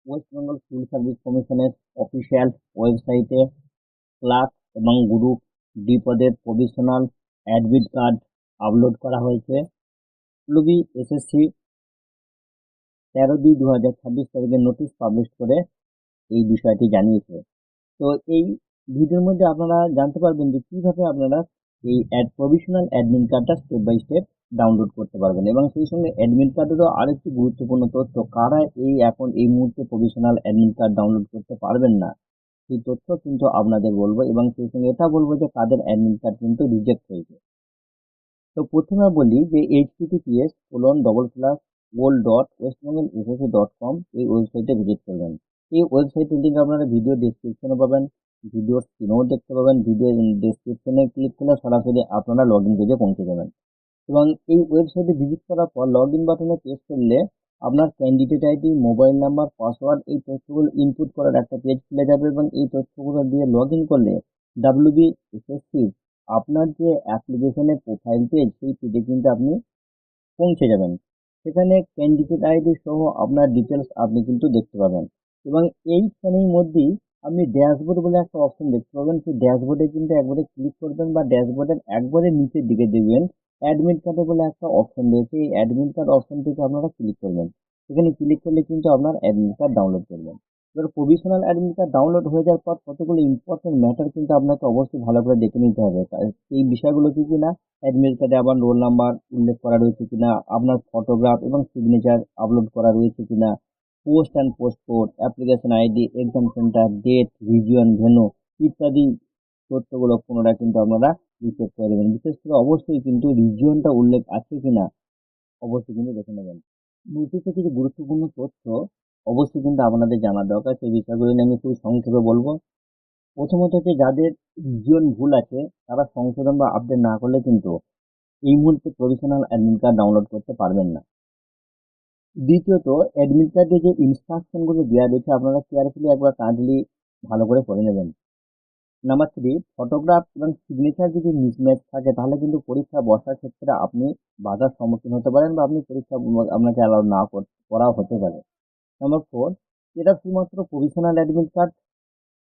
West Bengal civil service কমিশনের official ওয়েবসাইটে clerk এবং গ্রুপ ডি পদের প্রভিশনাল অ্যাডমিট কার্ড আপলোড করা হয়েছে। ডব্লিউবি এসএসসি 13/2/2026 তারিখে নোটিশ পাবলিশ করে এই বিষয়টি জানিয়েছে। তো এই ভিডিওর মধ্যে আপনারা জানতে পারবেন যে কিভাবে আপনারা এই প্রভিশনাল অ্যাডমিট কার্ডটা স্টেপ বাই স্টেপ ডাউনলোড করতে পারবেন, এবং সেই সঙ্গে অ্যাডমিট কার্ডেরও আরেকটি গুরুত্বপূর্ণ তথ্য, কারা এখন এই মুহূর্তে প্রভিশনাল অ্যাডমিট কার্ড ডাউনলোড করতে পারবেন না সেই তথ্য কিন্তু আপনাদের বলবো, এবং সেই সঙ্গে এটা বলবো যে কাদের অ্যাডমিট কার্ড কিন্তু রিজেক্ট হয়েছে। তো প্রথমে বলি যে https://wol.westbengalssc.com এই ওয়েবসাইটে ভিজিট করবেন। এই ওয়েবসাইটের লিঙ্ক আপনারা ভিডিও ডেসক্রিপশনে পাবেন, ভিডিওর স্ক্রিনেও দেখতে পাবেন। ভিডিও ডেসক্রিপশনে ক্লিক করলে সরাসরি আপনারা লগ ইন পেজে পৌঁছে যাবেন, এবং এই ওয়েবসাইটে ভিজিট করার পর লগ ইন বাটনে প্রেস করলে আপনার candidate ID, mobile number, password এই তথ্যগুলো ইনপুট করার একটা পেজ খুলে যাবে, এবং এই তথ্যগুলো দিয়ে লগ ইন করলে WBSSC আপনার যে অ্যাপ্লিকেশনের প্রোফাইল পেজ সেই পেজে কিন্তু আপনি পৌঁছে যাবেন। সেখানে ক্যান্ডিডেট আইডি সহ আপনার ডিটেলস আপনি কিন্তু দেখতে পাবেন, এবং এইখানের মধ্যেই আপনি ড্যাশবোর্ড বলে একটা অপশন দেখতে পাবেন। সেই ড্যাশবোর্ডে কিন্তু একবারে ক্লিক করবেন, বা ড্যাশবোর্ডের একবারে নিচের দিকে দেখবেন অ্যাডমিট কার্ডে বলে একটা অপশন রয়েছে। এই অ্যাডমিট কার্ড অপশন থেকে আপনারা ক্লিক করবেন। এখানে ক্লিক করলে কিন্তু আপনার অ্যাডমিট কার্ড ডাউনলোড করবেন। এবার প্রভিশনাল অ্যাডমিট কার্ড ডাউনলোড হয়ে যাওয়ার পর কতগুলো ইম্পর্টেন্ট ম্যাটার কিন্তু আপনাকে অবশ্যই ভালো করে দেখে নিতে হবে। এই বিষয়গুলো কি কিনা অ্যাডমিট কার্ডে আবার রোল নাম্বার উল্লেখ করা রয়েছে কিনা, আপনার ফটোগ্রাফ এবং সিগনেচার আপলোড করা রয়েছে কিনা, post and post code, application ID, exam centre, date, region, venue ইত্যাদি তথ্যগুলো পুনরায় কিন্তু আপনারা রিচেক করে দেবেন। বিশেষ করে অবশ্যই কিন্তু রিজিয়নটা উল্লেখ আছে কিনা অবশ্যই কিন্তু দেখে নেবেন। নোটিশে কিছু গুরুত্বপূর্ণ তথ্য অবশ্যই কিন্তু আপনাদের জানা দরকার, সেই বিষয়গুলো নিয়ে আমি খুব সংক্ষেপে বলবো। প্রথমত হচ্ছে যাদের রিজিয়ন ভুল আছে তারা সংশোধন বা আপডেট না করলে কিন্তু এই মুহূর্তে প্রভিশনাল অ্যাডমিট কার্ড ডাউনলোড করতে পারবেন না। দ্বিতীয়ত, অ্যাডমিট কার্ডে যে ইনস্ট্রাকশনগুলো দেওয়া রয়েছে আপনারা কেয়ারফুলি একবার কাইন্ডলি ভালো করে পড়ে নেবেন। নাম্বার 3, ফটোগ্রাফ এবং সিগনেচার যদি মিসম্যাচ থাকে তাহলে কিন্তু পরীক্ষা বসার ক্ষেত্রে আপনি বাধার সম্মুখীন হতে পারেন, বা আপনি পরীক্ষা আপনাকে অ্যালাউ না করাও হতে পারে। নাম্বার 4, এটা শুধুমাত্র প্রভিশনাল অ্যাডমিট কার্ড,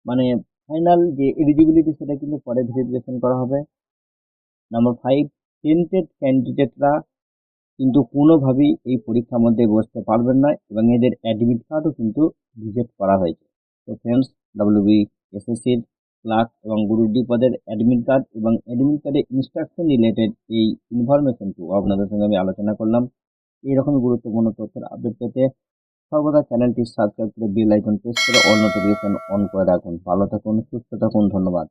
মানে ফাইনাল যে এলিজিবিলিটি সেটা কিন্তু পরে ভেরিফিকেশন করা হবে। নাম্বার 5, টেন্টেড ক্যান্ডিডেটরা কিন্তু কোনোভাবেই এই পরীক্ষার মধ্যে বসতে পারবেন না, এবং এদের অ্যাডমিট কার্ডও কিন্তু রিজেক্ট করা হয়েছে। তো ফ্রেন্ডস, WBSSCর ক্লার্ক এবং গ্রুপ ডি পদের অ্যাডমিট কার্ড এবং অ্যাডমিট কার্ডের ইনস্ট্রাকশন রিলেটেড এই ইনফরমেশনটু আপনাদের সঙ্গে আমি আলোচনা করলাম। এইরকমই গুরুত্বপূর্ণ তথ্যের আপডেট পেতে সর্বদা চ্যানেলটি সাবস্ক্রাইব করে বেল আইকন প্রেস করে অল নোটিফিকেশন অন করে রাখুন। ভালো থাকুন, সুস্থ থাকুন, ধন্যবাদ।